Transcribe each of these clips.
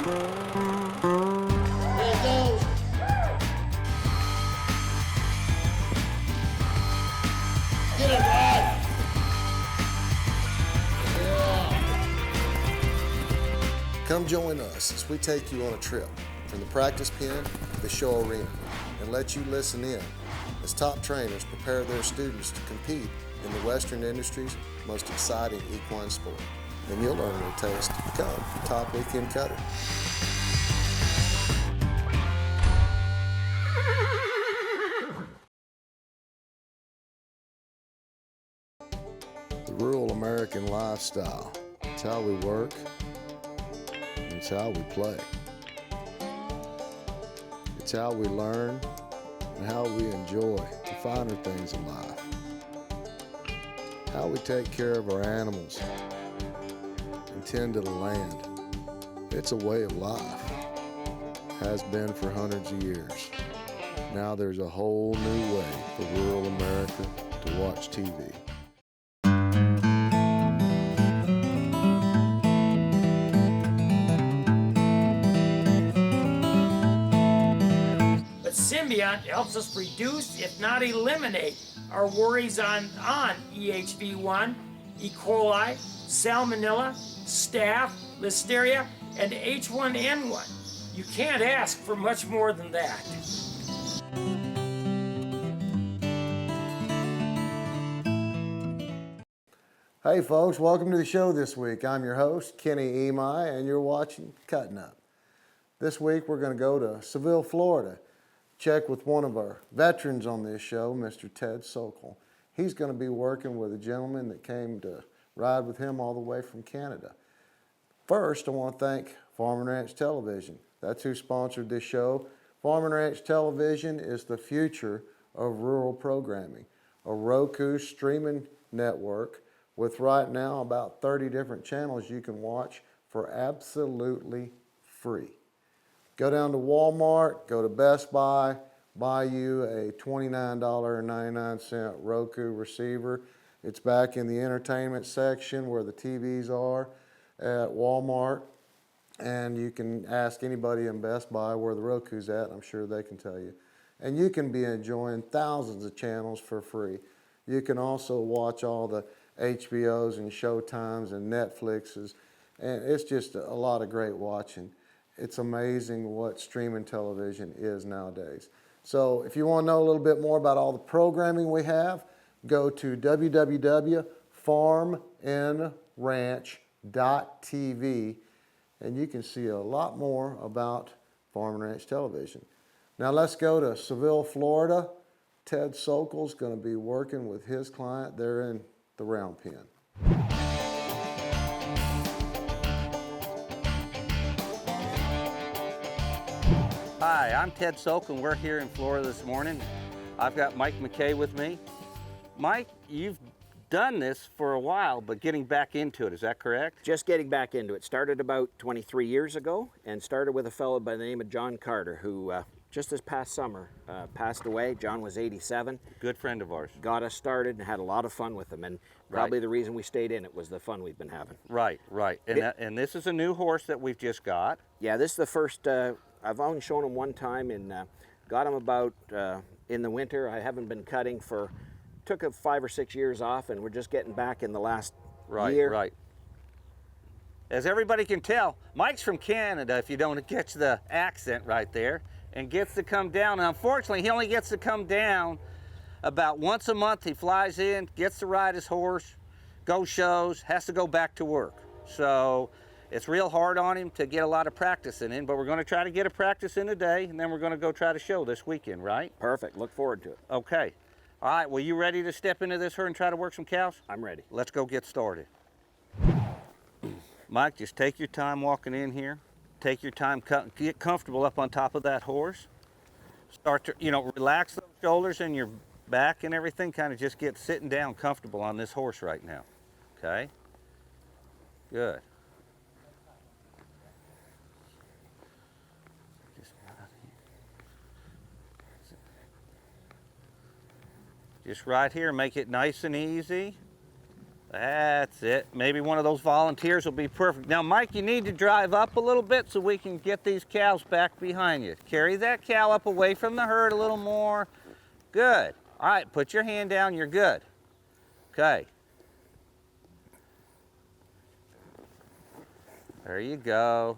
it goes. Get it right. Yeah. Come join us as we take you on a trip from the practice pen to the show arena and let you listen in as top trainers prepare their students to compete in the Western industry's most exciting equine sport. And you'll learn what it takes to become a top weekend cutter. The rural American lifestyle. It's how we work, and it's how we play. It's how we learn and how we enjoy the finer things in life. How we take care of our animals and tend to the land. It's a way of life. Has been for hundreds of years. Now there's a whole new way for rural America to watch TV. Symbiont helps us reduce, if not eliminate, our worries on EHV1, E. coli, Salmonella, Staph, Listeria, and H1N1. You can't ask for much more than that. Hey folks, welcome to the show this week. I'm your host, Kenny Emai, and you're watching Cuttin' Up. This week we're going to go to Seville, Florida. Check with one of our veterans on this show, Mr. Ted Sokol. He's going to be working with a gentleman that came to ride with him all the way from Canada. First, I want to thank Farm and Ranch Television. That's who sponsored this show. Farm and Ranch Television is the future of rural programming. A Roku streaming network with right now about 30 different channels you can watch for absolutely free. Go down to Walmart, go to Best Buy, buy you a $29.99 Roku receiver. It's back in the entertainment section where the TVs are at Walmart. And you can ask anybody in Best Buy where the Roku's at. I'm sure they can tell you. And you can be enjoying thousands of channels for free. You can also watch all the HBOs and Showtimes and Netflixes. And it's just a lot of great watching. It's amazing what streaming television is nowadays. So if you want to know a little bit more about all the programming we have, go to www.farmandranch.tv and you can see a lot more about Farm and Ranch Television. Now let's go to Seville, Florida. Ted Sokol's going to be working with his client. They're in the round pen. Hi, I'm Ted Sokol and we're here in Florida this morning. I've got Mike McKay with me. Mike, you've done this for a while, but getting back into it, is that correct? Just getting back into it. Started about 23 years ago and started with a fellow by the name of John Carter who just this past summer passed away. John was 87. Good friend of ours. Got us started and had a lot of fun with him, and probably the reason we stayed in it was the fun we've been having. Right. And this is a new horse that we've just got. Yeah, this is the first, I've only shown him one time and got him about in the winter. I haven't been cutting took 5 or 6 years off, and we're just getting back in the last year. Right. As everybody can tell, Mike's from Canada, if you don't catch the accent right there, and gets to come down. And unfortunately, he only gets to come down about once a month. He flies in, gets to ride his horse, go shows, has to go back to work. So it's real hard on him to get a lot of practicing in, but we're going to try to get a practice in today, and then we're going to go try to show this weekend, right? Perfect. Look forward to it. Okay. All right, well, you ready to step into this herd and try to work some cows? I'm ready. Let's go get started. Mike, just take your time walking in here. Take your time, get comfortable up on top of that horse. Start to, relax those shoulders and your back and everything. Kind of just get sitting down comfortable on this horse right now. Okay? Good. Just right here, make it nice and easy. That's it. Maybe one of those volunteers will be perfect. Now, Mike, you need to drive up a little bit so we can get these cows back behind you. Carry that cow up away from the herd a little more. Good. All right, put your hand down. You're good. Okay. There you go.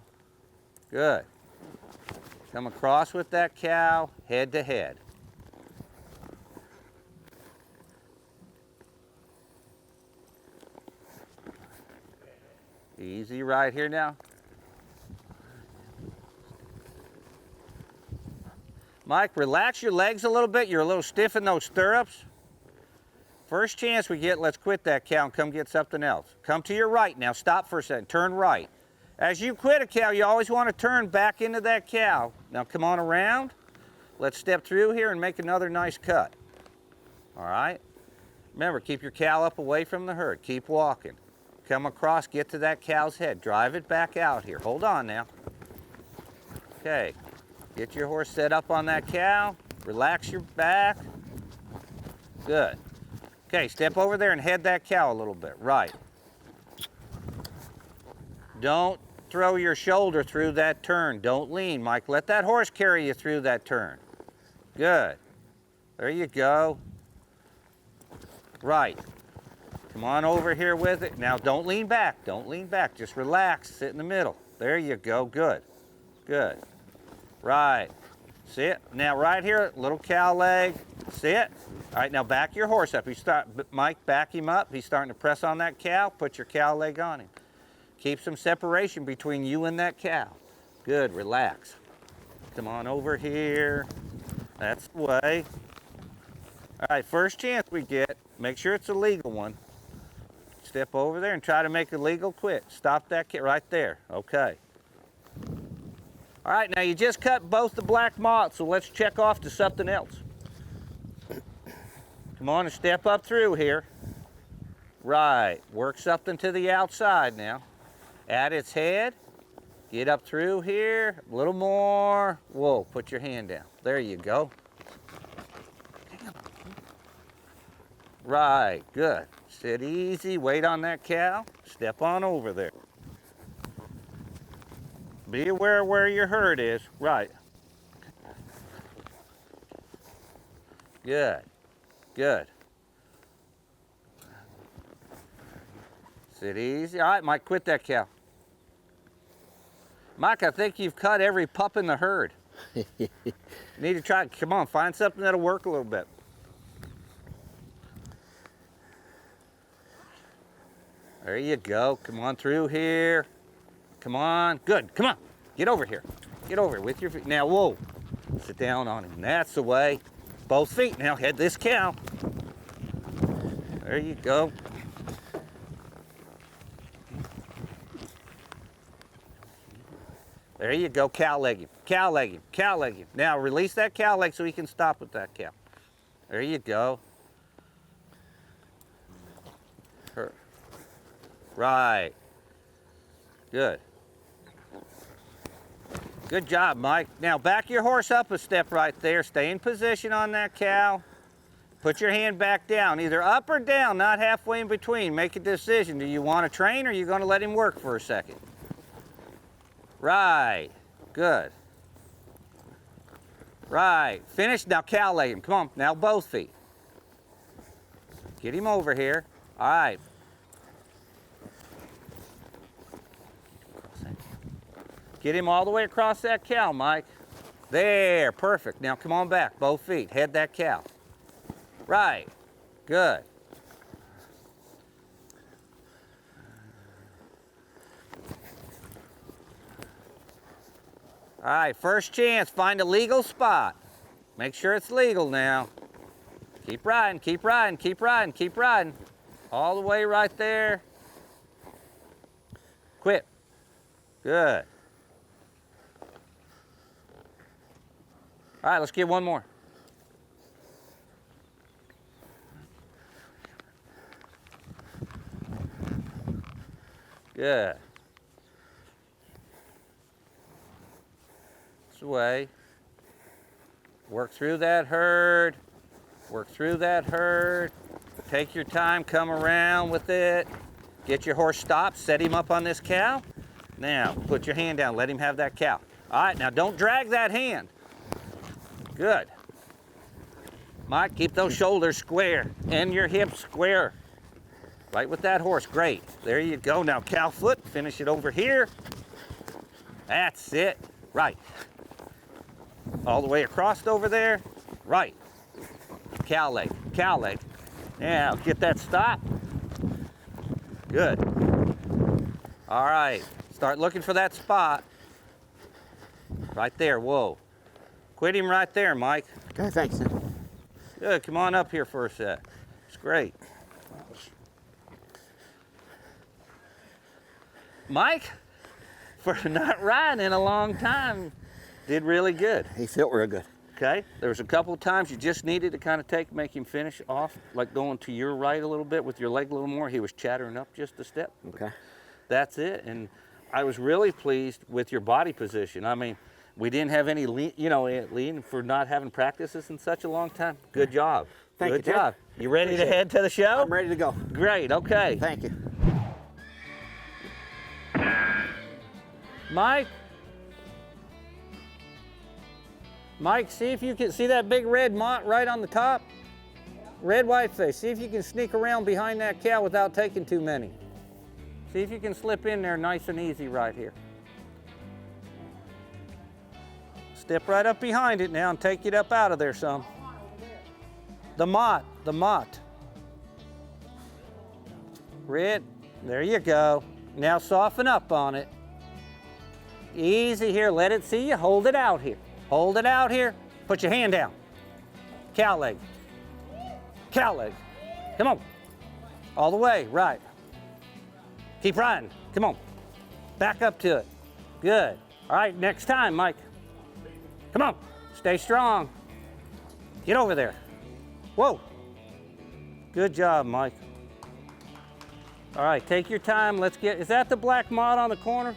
Good. Come across with that cow, head to head. Easy right here now. Mike, relax your legs a little bit. You're a little stiff in those stirrups. First chance we get, let's quit that cow and come get something else. Come to your right now. Stop for a second. Turn right. As you quit a cow, you always want to turn back into that cow. Now come on around. Let's step through here and make another nice cut. All right? Remember, keep your cow up away from the herd. Keep walking. Come across, get to that cow's head. Drive it back out here. Hold on now. Okay. Get your horse set up on that cow. Relax your back. Good. Okay, step over there and head that cow a little bit. Right. Don't throw your shoulder through that turn. Don't lean, Mike. Let that horse carry you through that turn. Good. There you go. Right. Come on over here with it. Now don't lean back. Don't lean back. Just relax. Sit in the middle. There you go. Good. Good. Right. Sit. Now right here, little cow leg. Sit. All right, now back your horse up. Mike, back him up. He's starting to press on that cow. Put your cow leg on him. Keep some separation between you and that cow. Good. Relax. Come on over here. That's the way. All right, first chance we get, make sure it's a legal one. Step over there and try to make a legal quit. Stop that right there. Okay. All right, now you just cut both the black moths, so let's check off to something else. Come on and step up through here. Right. Work something to the outside now. At its head. Get up through here. A little more. Whoa, put your hand down. There you go. Right, good. Sit easy, wait on that cow. Step on over there. Be aware where your herd is. Right. Good, good. Sit easy. All right, Mike, quit that cow. Mike, I think you've cut every pup in the herd. You need to try, come on, find something that'll work a little bit. There you go. Come on through here. Come on. Good. Come on. Get over here. Get over here with your feet. Now, whoa. Sit down on him. That's the way. Both feet. Now, head this cow. There you go. There you go. Cow leg him. Cow leg him. Cow leg him. Now, release that cow leg so he can stop with that cow. There you go. Right. Good. Good job, Mike. Now back your horse up a step right there. Stay in position on that cow. Put your hand back down, either up or down, not halfway in between. Make a decision. Do you want to train or are you going to let him work for a second? Right. Good. Right. Finish. Now cow leg him. Come on. Now both feet. Get him over here. All right. Get him all the way across that cow, Mike. There, perfect. Now come on back, both feet. Head that cow. Right, good. All right, first chance, find a legal spot. Make sure it's legal now. Keep riding, keep riding, keep riding, keep riding. All the way right there. Quit. Good. All right, let's get one more. Good. This way. Work through that herd. Work through that herd. take your time, come around with it. Get your horse stopped, set him up on this cow. Now, put your hand down, let him have that cow. All right, now don't drag that hand. Good. Mike, keep those shoulders square and your hips square. Right with that horse, great. There you go. Now cow foot, finish it over here. That's it, right. All the way across over there, right. Cow leg, cow leg. Now get that stop. Good. All right, start looking for that spot. Right there, whoa. Quit him right there, Mike. Okay, thanks. Good, come on up here for a sec. It's great. Mike, for not riding in a long time, did really good. He felt real good. Okay, there was a couple of times you just needed to kind of make him finish off, like going to your right a little bit with your leg a little more. He was chattering up just a step. Okay. That's it, and I was really pleased with your body position. I mean, we didn't have any lean for not having practices in such a long time. Good job. Thank you, Good Ted. job. You ready to head to the show? I'm ready to go. Great, okay. Thank you. Mike, see if you can see that big red mott right on the top? Red white face. See if you can sneak around behind that cow without taking too many. See if you can slip in there nice and easy right here. Step right up behind it now and take it up out of there some. The mott. Red, there you go. Now soften up on it. Easy here, let it see you, hold it out here. Hold it out here, put your hand down. Cow leg. Cow leg. Come on. All the way, right. Keep riding, come on. Back up to it. Good. All right, next time, Mike. Come on, stay strong. Get over there. Whoa. Good job, Mike. All right, take your time. Let's get, is that the black mott on the corner?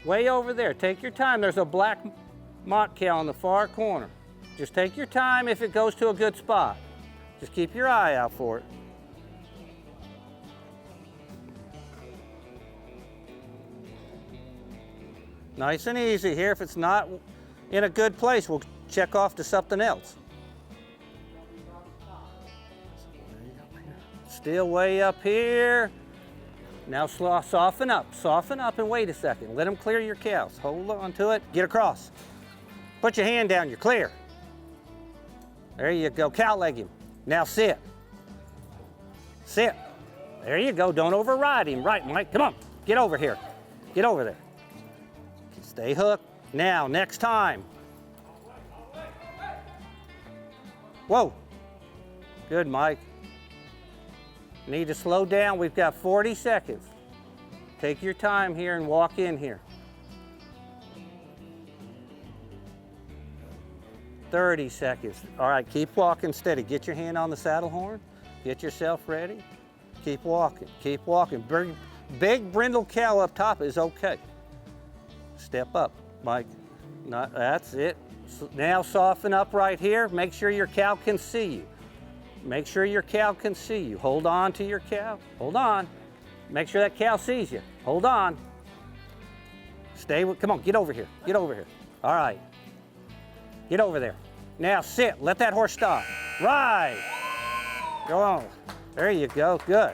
Way over there, take your time. There's a black mott cow in the far corner. Just take your time if it goes to a good spot. Just keep your eye out for it. Nice and easy here. If it's not in a good place, we'll check off to something else. Still way up here. Now soften up and wait a second. Let them clear your cows. Hold on to it, get across. Put your hand down, you're clear. There you go, cow leg him. Now sit. Sit. There you go, don't override him. Right, Mike, come on, get over here. Get over there. Stay hooked. Now, next time. Whoa. Good, Mike. Need to slow down. We've got 40 seconds. Take your time here and walk in here. 30 seconds. All right, keep walking steady. Get your hand on the saddle horn. Get yourself ready. Keep walking, keep walking. Big brindle cow up top is okay. Step up, Mike. That's it. Now soften up right here. Make sure your cow can see you. Make sure your cow can see you. Hold on to your cow. Hold on. Make sure that cow sees you. Hold on. Stay with, come on, get over here. Get over here. All right. Get over there. Now sit, let that horse stop. Right. Go on. There you go, good.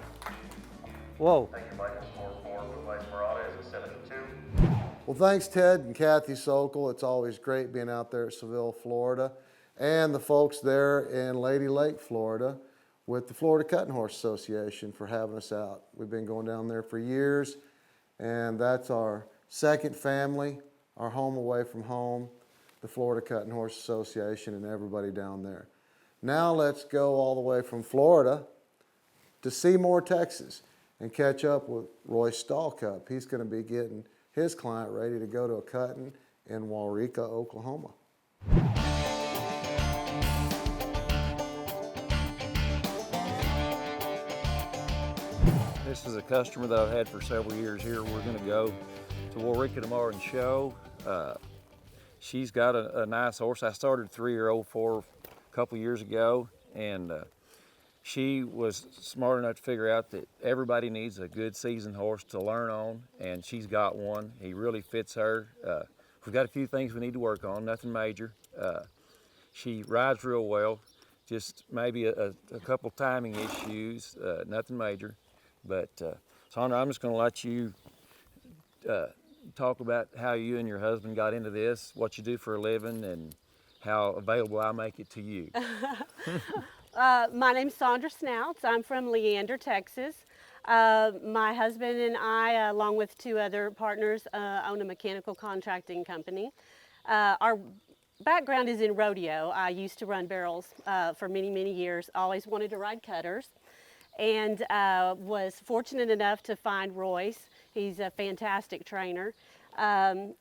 Whoa. Thank you, Michael. Score 4 for Vice Morales at 7-2. Well, thanks, Ted and Kathy Sokol. It's always great being out there at Seville, Florida, and the folks there in Lady Lake, Florida, with the Florida Cuttin Horse Association for having us out. We've been going down there for years, and that's our second family, our home away from home, the Florida Cuttin Horse Association and everybody down there. Now let's go all the way from Florida to Seymour, Texas, and catch up with Roy Stallcup. He's going to be getting his client ready to go to a cutting in Waurika, Oklahoma. This is a customer that I've had for several years here. We're going to go to Waurika tomorrow and show. She's got a nice horse. I started 3-year-old for her a couple years ago, and she was smart enough to figure out that everybody needs a good seasoned horse to learn on, and she's got one. He really fits her. We've got a few things we need to work on, nothing major. She rides real well, just maybe a couple timing issues, nothing major. But Sandra, I'm just going to let you talk about how you and your husband got into this, what you do for a living, and how available I make it to you. My name's Sandra Snouts. I'm from Leander, Texas. My husband and I, along with 2 other partners, own a mechanical contracting company. Our background is in rodeo. I used to run barrels for many, many years. Always wanted to ride cutters, and was fortunate enough to find Royce. He's a fantastic trainer.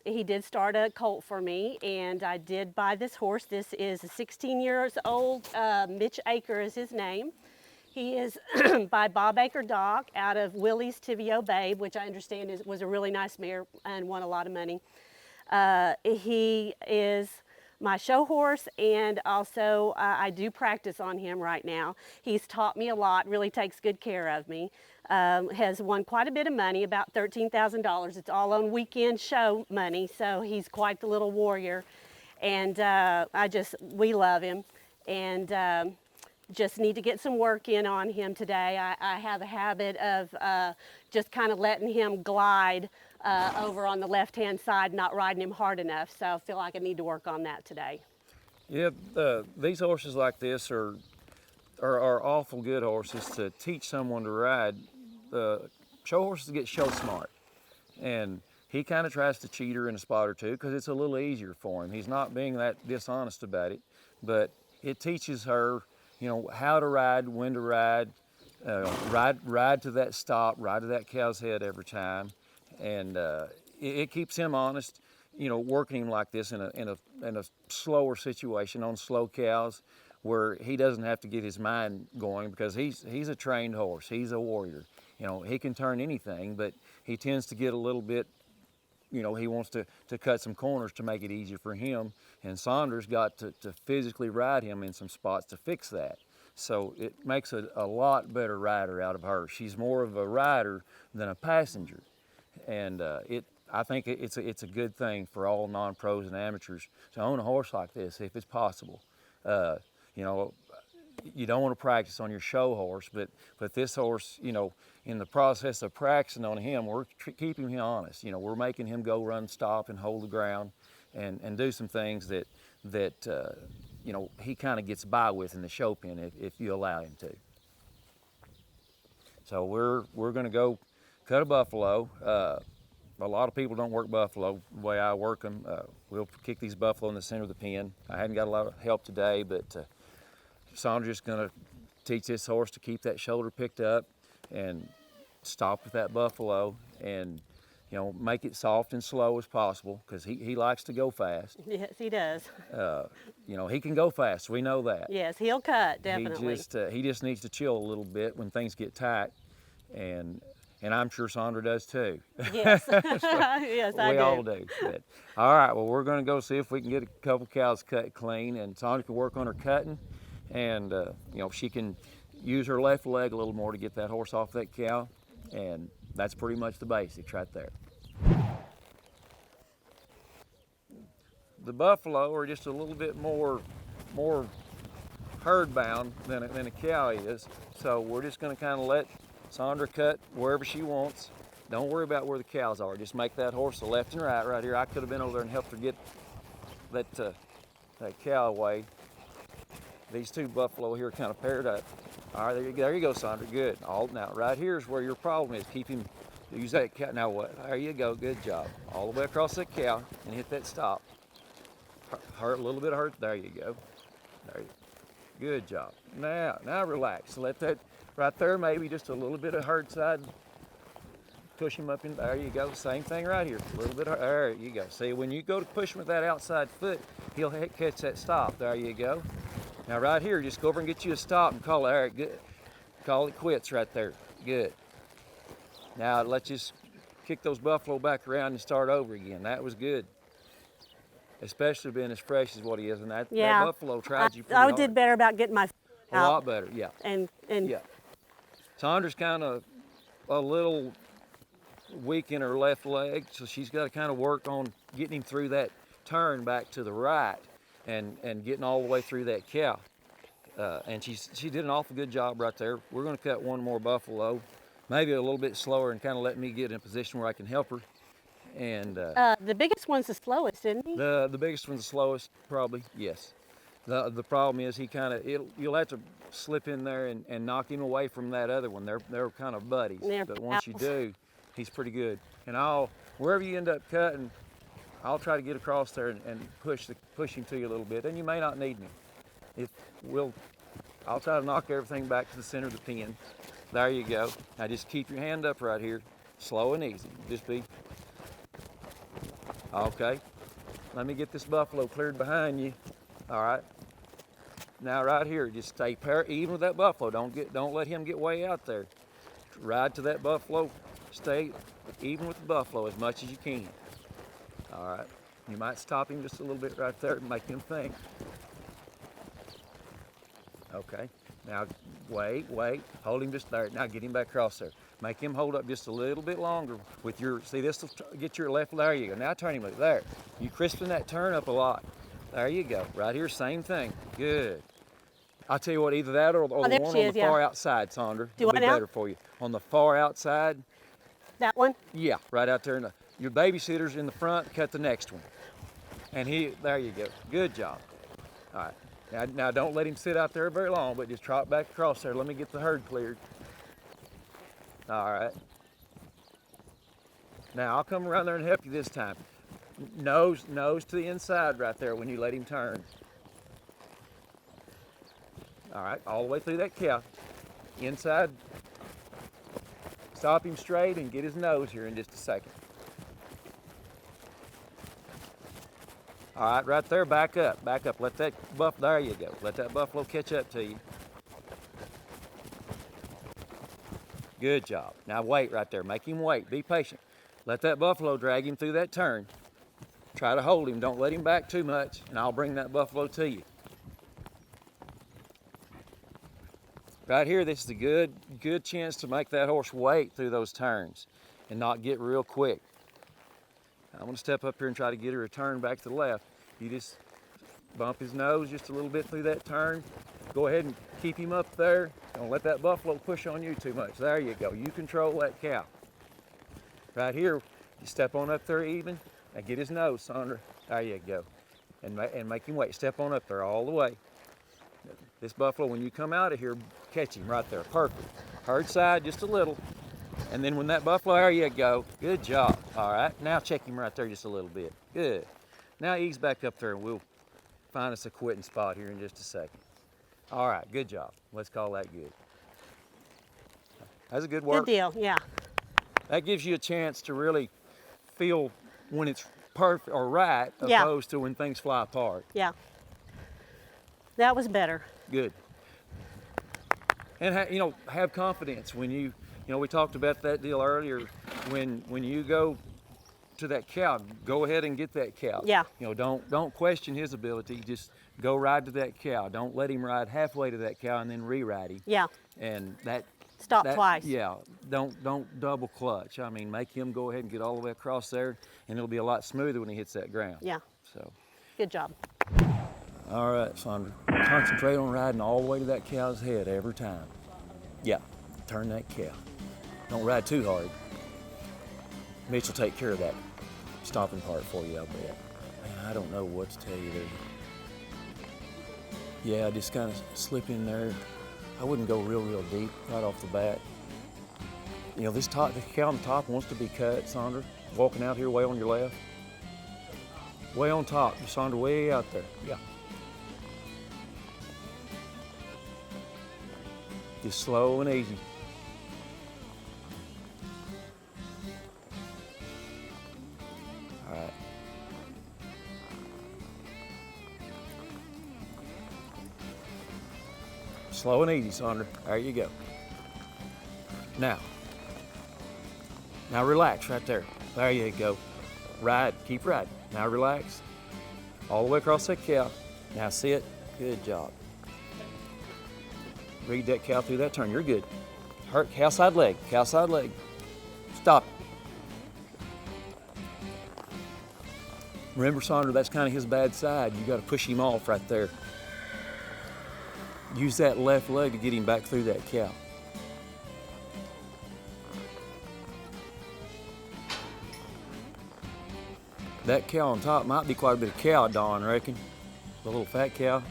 He did start a colt for me, and I did buy this horse. This is a 16 years old, Mitch Aker is his name. He is by Bob Aker Dock out of Willie's Tivio Babe, which I understand was a really nice mare and won a lot of money. He is my show horse, and also I do practice on him right now. He's taught me a lot, really takes good care of me. Has won quite a bit of money, about $13,000. It's all on weekend show money, so he's quite the little warrior. And we love him, and just need to get some work in on him today. I have a habit of just kind of letting him glide over on the left-hand side, not riding him hard enough. So I feel like I need to work on that today. Yeah, these horses like this are awful good horses to teach someone to ride. Show horses get show smart, and he kind of tries to cheat her in a spot or two because it's a little easier for him. He's not being that dishonest about it, but it teaches her, you know, how to ride, when to ride, ride to that stop, ride to that cow's head every time, and it keeps him honest. You know, working him like this in a slower situation on slow cows, where he doesn't have to get his mind going because he's a trained horse. He's a warrior. You know, he can turn anything, but he tends to get a little bit, you know, he wants to cut some corners to make it easier for him. And Sandra's got to physically ride him in some spots to fix that. So it makes a lot better rider out of her. She's more of a rider than a passenger. And I think it's a good thing for all non-pros and amateurs to own a horse like this if it's possible. You know, you don't want to practice on your show horse, but this horse, you know, in the process of practicing on him, we're keeping him honest. You know, we're making him go run, stop, and hold the ground, and do some things that you know, he kind of gets by with in the show pen if you allow him to. So we're going to go cut a buffalo. A lot of people don't work buffalo the way I work them. We'll kick these buffalo in the center of the pen. I hadn't got a lot of help today, but Sandra's just going to teach this horse to keep that shoulder picked up and stop with that buffalo, and you know, make it soft and slow as possible because he likes to go fast. Yes, he does. You know, he can go fast. We know that. Yes, he'll cut, definitely. He just needs to chill a little bit when things get tight, and I'm sure Sandra does too. Yes, yes, I do. We all do. But, all right, well, we're going to go see if we can get a couple cows cut clean, and Sandra can work on her cutting, and you know, she can use her left leg a little more to get that horse off that cow, and that's pretty much the basics right there. The buffalo are just a little bit more herd bound than a cow is, so we're just going to kind of let Sandra cut wherever she wants. Don't worry about where the cows are. Just make that horse the left and right here. I could have been over there and helped her get that cow away. These two buffalo here kind of paired up. All right, there you go, Sandra. Good. Now, right here is where your problem is. Keep him, use that cow. Now what? There you go. Good job. All the way across that cow and hit that stop. Hurt a little bit of hurt. There you go. There you go. Good job. Now relax. Let that right there, maybe just a little bit of hurt side. Push him up in. There you go. Same thing right here. A little bit of, there you go. See, when you go to push him with that outside foot, he'll catch that stop. There you go. Now right here, just go over and get you a stop and call it. All right, good. Call it quits right there. Good. Now let's just kick those buffalo back around and start over again. That was good. Especially being as fresh as what he is, and that buffalo tried you pretty hard. I did better about getting my A lot better, yeah. And Yeah. Sandra's kind of a little weak in her left leg, so she's got to kind of work on getting him through that turn back to the right and getting all the way through that cow. And she did an awful good job right there. We're going to cut one more buffalo, maybe a little bit slower, and kind of let me get in a position where I can help her. And the biggest one's the slowest, isn't he? the biggest one's the slowest, probably, yes. The problem is he kind of, you'll have to slip in there and knock him away from that other one. They're kind of buddies, but once you do, he's pretty good. And wherever you end up cutting, I'll try to get across there and push him to you a little bit. And you may not need me. I'll try to knock everything back to the center of the pen. There you go. Now just keep your hand up right here, slow and easy. Just be, okay. Let me get this buffalo cleared behind you. All right. Now right here, just stay even with that buffalo. Don't let him get way out there. Ride to that buffalo. Stay even with the buffalo as much as you can. All right. You might stop him just a little bit right there and make him think. Okay. Now wait. Hold him just there. Now get him back across there. Make him hold up just a little bit longer with your. See, this will get your left. There you go. Now turn him like there. You crisping that turn up a lot. There you go. Right here, same thing. Good. I'll tell you what, either that or the one on the far outside, Sandra. Do what will be now? better for you. On the far outside. That one? Yeah, right out there. Your babysitter's in the front. Cut the next one. And there you go. Good job. All right. Now don't let him sit out there very long, but just trot back across there. Let me get the herd cleared. All right. Now I'll come around there and help you this time. Nose to the inside right there when you let him turn. All right, all the way through that cow. Inside. Stop him straight and get his nose here in just a second. All right, right there, back up. Let that there you go. Let that buffalo catch up to you. Good job. Now wait right there, make him wait, be patient. Let that buffalo drag him through that turn. Try to hold him, don't let him back too much, and I'll bring that buffalo to you. Right here, this is a good chance to make that horse wait through those turns and not get real quick. I'm gonna step up here and try to get her to turn back to the left. You just bump his nose just a little bit through that turn. Go ahead and keep him up there. Don't let that buffalo push on you too much. There you go, you control that cow. Right here, you step on up there even. Now get his nose, Sandra. There you go. And make him wait. Step on up there all the way. This buffalo, when you come out of here, catch him right there. Perfect. Herd side just a little. And then when that buffalo, there you go. Good job. All right. Now check him right there just a little bit. Good. Now ease back up there and we'll find us a quitting spot here in just a second. All right. Good job. Let's call that good. That's a good work. Good deal, yeah. That gives you a chance to really feel when it's perfect or right, opposed to when things fly apart. Yeah. That was better. Good. And have confidence when we talked about that deal earlier. When you go to that cow, go ahead and get that cow. Yeah. Don't question his ability. Just go ride to that cow. Don't let him ride halfway to that cow and then re-ride him. Yeah. And that. Stop twice. Yeah, don't double clutch. I mean, make him go ahead and get all the way across there, and it'll be a lot smoother when he hits that ground. Yeah. So. Good job. All right, Sandra. Concentrate on riding all the way to that cow's head every time. Yeah, turn that cow. Don't ride too hard. Mitch will take care of that stopping part for you, I bet. Man, I don't know what to tell you there. Yeah, just kind of slip in there. I wouldn't go real deep right off the bat. The cow on the top wants to be cut, Sandra. Walking out here way on your left. Way on top, Sandra, way out there. Yeah. Just slow and easy. All right. Slow and easy, Sandra. There you go. Now relax right there. There you go. Ride, keep riding. Now relax. All the way across that cow. Now sit. Good job. Read that cow through that turn. You're good. Hurt, cow side leg, cow side leg. Stop. Remember, Sandra, that's kind of his bad side. You got to push him off right there. Use that left leg to get him back through that cow. That cow on top might be quite a bit of cow, Don, I reckon. The little fat cow.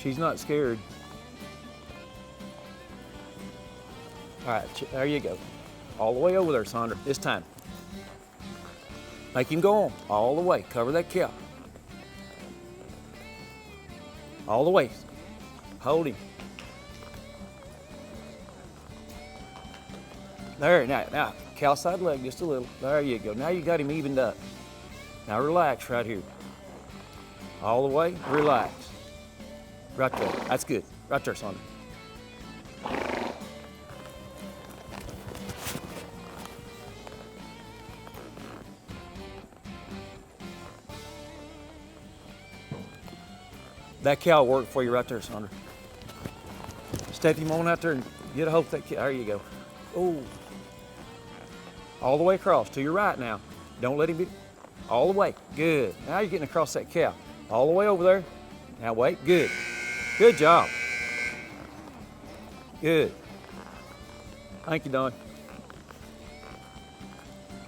She's not scared. All right, there you go. All the way over there, Sandra, this time. Make him go on, all the way. Cover that cow. All the way. Hold him. There, now, cow side leg just a little. There you go. Now you got him evened up. Now relax right here. All the way, relax. Right there, that's good. Right there, Sandra. That cow worked for you right there, Sandra. Step him on out there and get a hold of that cow. There you go. Oh. All the way across to your right now. Don't let him be. All the way. Good. Now you're getting across that cow. All the way over there. Now wait. Good. Good job. Good. Thank you, Don.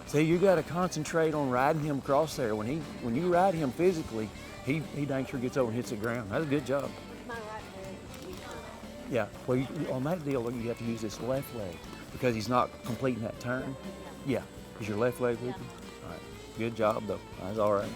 See, you got to concentrate on riding him across there. When you ride him physically, he dang sure gets over and hits the ground. That's a good job. Yeah. Well, on that deal, you have to use this left leg because he's not completing that turn. Yeah. Is your left leg with you? All right. Good job, though. That's all right.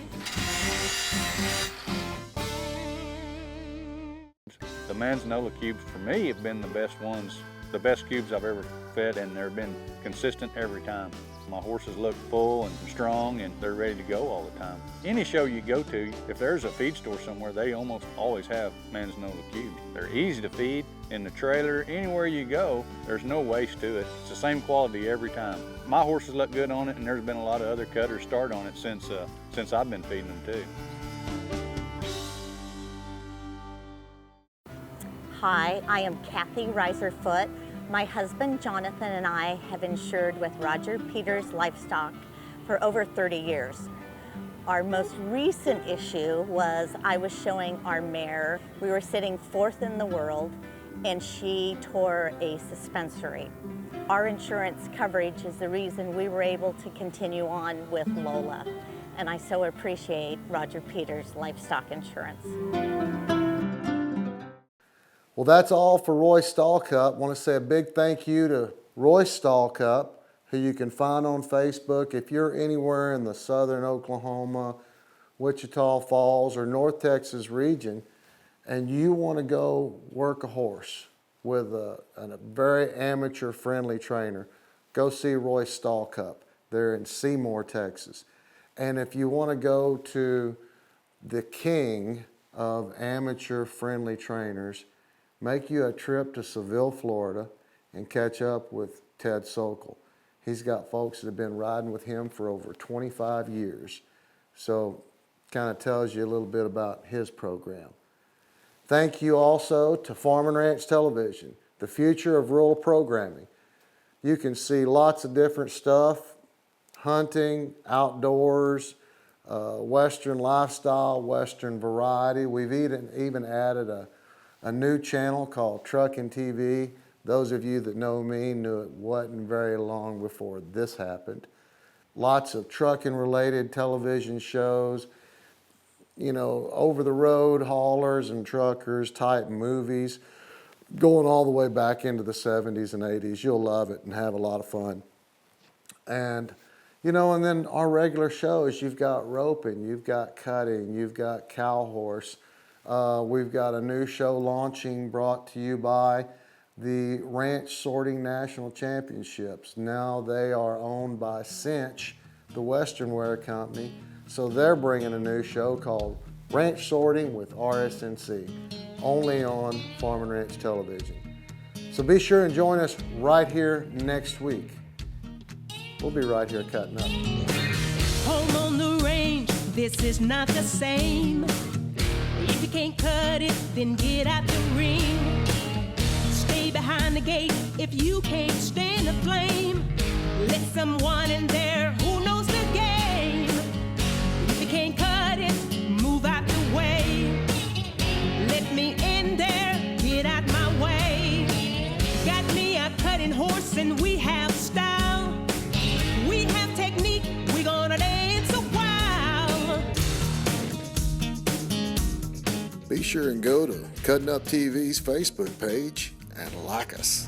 The Manzanola cubes for me have been the best ones, the best cubes I've ever fed, and they've been consistent every time. My horses look full and strong and they're ready to go all the time. Any show you go to, if there's a feed store somewhere, they almost always have Manzanola cubes. They're easy to feed in the trailer, anywhere you go, there's no waste to it. It's the same quality every time. My horses look good on it, and there's been a lot of other cutters start on it since I've been feeding them too. Hi, I am Kathy Reiserfoot. My husband Jonathan and I have insured with Roger Peters Livestock for over 30 years. Our most recent issue was I was showing our mare. We were sitting 4th in the world and she tore a suspensory. Our insurance coverage is the reason we were able to continue on with Lola. And I so appreciate Roger Peters Livestock Insurance. Well, that's all for Roy Stallcup. I want to say a big thank you to Roy Stallcup, who you can find on Facebook. If you're anywhere in the southern Oklahoma, Wichita Falls, or North Texas region, and you want to go work a horse with a very amateur-friendly trainer, go see Roy Stallcup. They're in Seymour, Texas. And if you want to go to the king of amateur-friendly trainers, make you a trip to Seville, Florida, and catch up with Ted Sokol. He's got folks that have been riding with him for over 25 years. So kind of tells you a little bit about his program. Thank you also to Farm and Ranch Television, the future of rural programming. You can see lots of different stuff, hunting, outdoors, Western lifestyle, Western variety. We've even added a new channel called Cuttin TV. Those of you that know me knew it wasn't very long before this happened. Lots of trucking related television shows, you know, over the road haulers and truckers type movies, going all the way back into the 70s and 80s. You'll love it and have a lot of fun. And, you know, and then our regular shows, you've got roping, you've got cutting, you've got cow horse. We've got a new show launching brought to you by the Ranch Sorting National Championships. Now they are owned by Cinch, the Western Wear Company. So they're bringing a new show called Ranch Sorting with RSNC, only on Farm and Ranch Television. So be sure and join us right here next week. We'll be right here cutting up. Home on the range, this is not the same. If you can't cut it, then get out the ring. Stay behind the gate if you can't stand the flame. Let someone in there who knows the game. If you can't cut it, move out the way. Let me in there, get out my way. Got me a cutting horse and we have style. We have technique, we gonna dance a while. Be sure and go to Cuttin Up TV's Facebook page and like us.